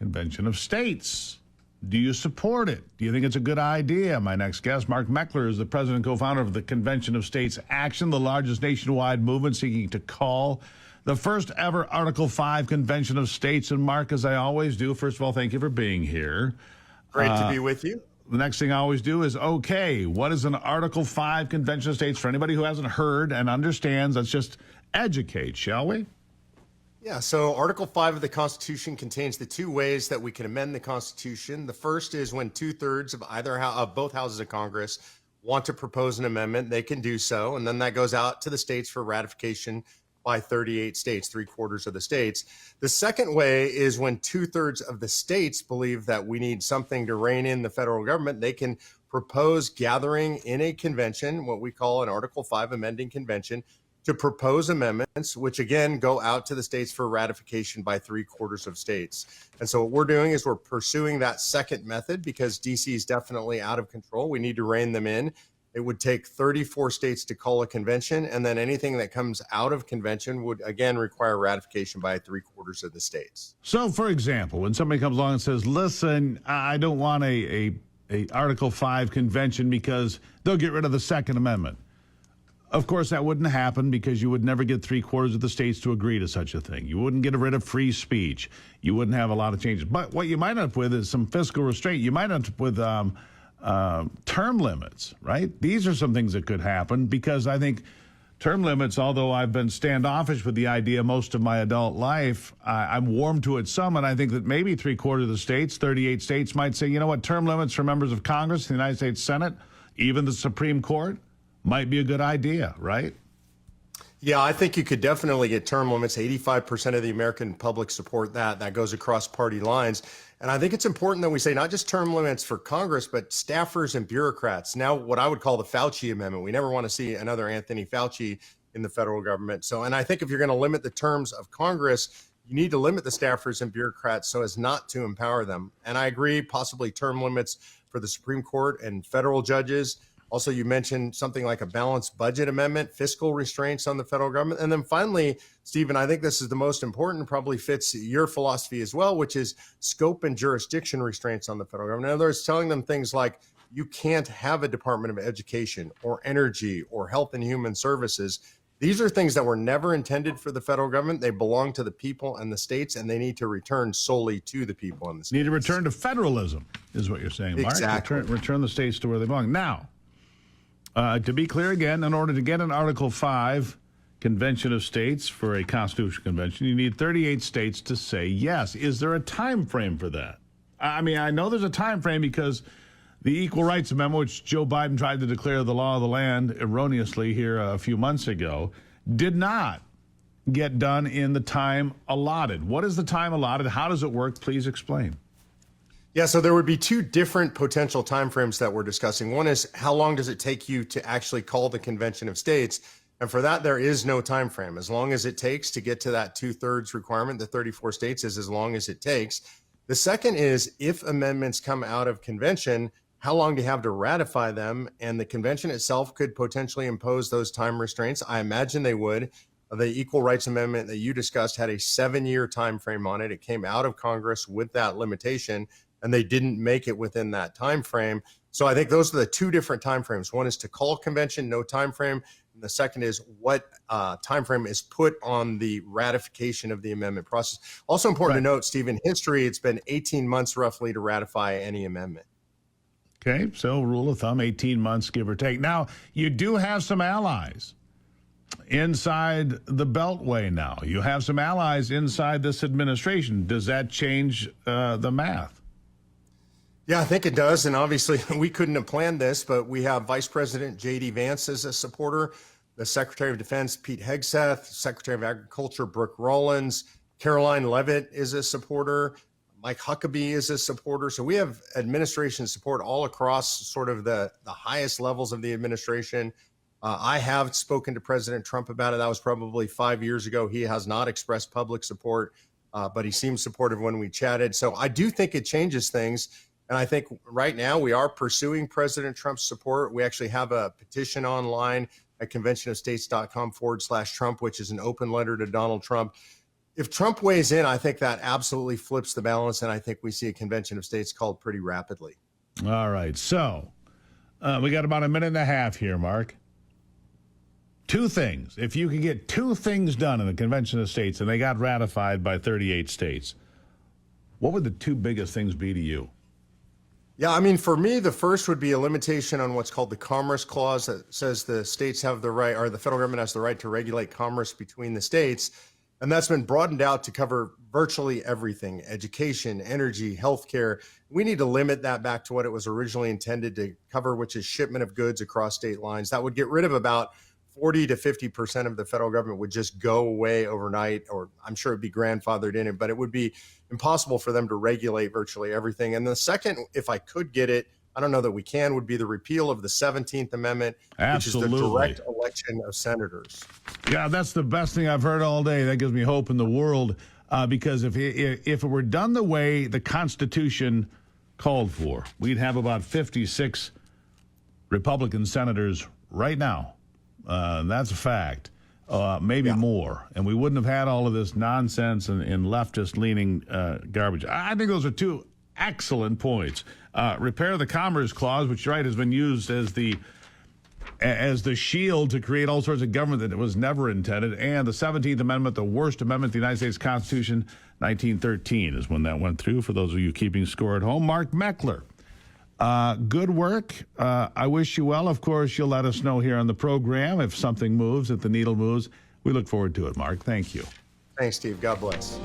Convention of States. Do you support it? Do you think it's a good idea? My next guest, Mark Meckler, is the president and co-founder of the Convention of States Action, the largest nationwide movement seeking to call the first ever Article 5 Convention of States. And Mark, as I always do, first of all, thank you for being here. Great to be with you. The next thing I always do is, okay, what is an Article 5 Convention of States? For anybody who hasn't heard and understands, let's just educate, shall we? Yeah, so Article 5 of the Constitution contains the two ways that we can amend the Constitution. The first is when two-thirds of both houses of Congress want to propose an amendment, they can do so, and then that goes out to the states for ratification by 38 states, three-quarters of the states. The second way is when two-thirds of the states believe that we need something to rein in the federal government, they can propose gathering in a convention, what we call an Article 5 amending convention, to propose amendments, which again go out to the states for ratification by three-quarters of states. And so what we're doing is we're pursuing that second method because DC is definitely out of control. We need to rein them in. It would take 34 states to call a convention, and then anything that comes out of convention would again require ratification by three-quarters of the states. So, for example, when somebody comes along and says, listen, I don't want a Article 5 convention because they'll get rid of the Second Amendment. Of course, that wouldn't happen because you would never get three-quarters of the states to agree to such a thing. You wouldn't get rid of free speech. You wouldn't have a lot of changes. But what you might end up with is some fiscal restraint. You might end up with term limits, right? These are some things that could happen because I think term limits, although I've been standoffish with the idea most of my adult life, I'm warm to it some, and I think that maybe three-quarters of the states, 38 states, might say, you know what, term limits for members of Congress, the United States Senate, even the Supreme Court, might be a good idea, right? Yeah, I think you could definitely get term limits. 85% of the American public support that. That goes across party lines. And I think it's important that we say not just term limits for Congress, but staffers and bureaucrats. Now, what I would call the Fauci Amendment. We never want to see another Anthony Fauci in the federal government. So, and I think if you're going to limit the terms of Congress, you need to limit the staffers and bureaucrats so as not to empower them. And I agree, possibly term limits for the Supreme Court and federal judges. Also, you mentioned something like a balanced budget amendment, fiscal restraints on the federal government. And then finally, Stephen, I think this is the most important, probably fits your philosophy as well, which is scope and jurisdiction restraints on the federal government. In other words, telling them things like you can't have a Department of Education or Energy or Health and Human Services. These are things that were never intended for the federal government. They belong to the people and the states, and they need to return solely to the people and the states. Need to return to federalism, is what you're saying, Mark. Exactly. Return the states to where they belong. Now, to be clear again, in order to get an Article 5 Convention of States for a constitutional convention, you need 38 states to say yes. Is there a time frame for that? I mean, I know there's a time frame because the Equal Rights Amendment, which Joe Biden tried to declare the law of the land erroneously here a few months ago, did not get done in the time allotted. What is the time allotted? How does it work? Please explain. Yeah, so there would be two different potential timeframes that we're discussing. One is how long does it take you to actually call the Convention of States? And for that, there is no time frame. As long as it takes to get to that two-thirds requirement, the 34 states is as long as it takes. The second is if amendments come out of convention, how long do you have to ratify them? And the convention itself could potentially impose those time restraints. I imagine they would. The Equal Rights Amendment that you discussed had a 7-year time frame on it. It came out of Congress with that limitation, and they didn't make it within that time frame. So I think those are the two different time frames. One is to call convention, no time frame. And the second is what time frame is put on the ratification of the amendment process. Also important to note, Steve, in history, it's been 18 months roughly to ratify any amendment. Okay, so rule of thumb, 18 months, give or take. Now, you do have some allies inside the Beltway now. You have some allies inside this administration. Does that change the math? Yeah, I think it does. And obviously, we couldn't have planned this, but we have Vice President J.D. Vance as a supporter, the Secretary of Defense, Pete Hegseth, Secretary of Agriculture, Brooke Rollins, Caroline Leavitt is a supporter, Mike Huckabee is a supporter. So we have administration support all across sort of the highest levels of the administration. I have spoken to President Trump about it. That was probably 5 years ago. He has not expressed public support, but he seemed supportive when we chatted. So I do think it changes things. And I think right now we are pursuing President Trump's support. We actually have a petition online at conventionofstates.com/Trump, which is an open letter to Donald Trump. If Trump weighs in, I think that absolutely flips the balance, and I think we see a convention of states called pretty rapidly. All right. So we got about a minute and a half here, Mark. Two things. If you could get two things done in the convention of states and they got ratified by 38 states, what would the two biggest things be to you? Yeah, I mean, for me, the first would be a limitation on what's called the Commerce Clause that says the states have the right, or the federal government has the right to regulate commerce between the states. And that's been broadened out to cover virtually everything: education, energy, healthcare. We need to limit that back to what it was originally intended to cover, which is shipment of goods across state lines. That would get rid of about 40 to 50% of the federal government would just go away overnight, or I'm sure it'd be grandfathered in it, but it would be impossible for them to regulate virtually everything. And the second, if I could get it, I don't know that we can, would be the repeal of the 17th Amendment, Absolutely. which is the direct election of senators. Yeah, that's the best thing I've heard all day. That gives me hope in the world because if it were done the way the Constitution called for, we'd have about 56 Republican senators right now. That's a fact. Maybe more. And we wouldn't have had all of this nonsense and leftist-leaning garbage. I think those are two excellent points. Repair the Commerce Clause, which, right, has been used as the shield to create all sorts of government that it was never intended. And the 17th Amendment, the worst amendment of the United States Constitution, 1913 is when that went through, for those of you keeping score at home. Mark Meckler. Good work. I wish you well. Of course, you'll let us know here on the program if something moves, if the needle moves. We look forward to it, Mark. Thank you. Thanks, Steve. God bless.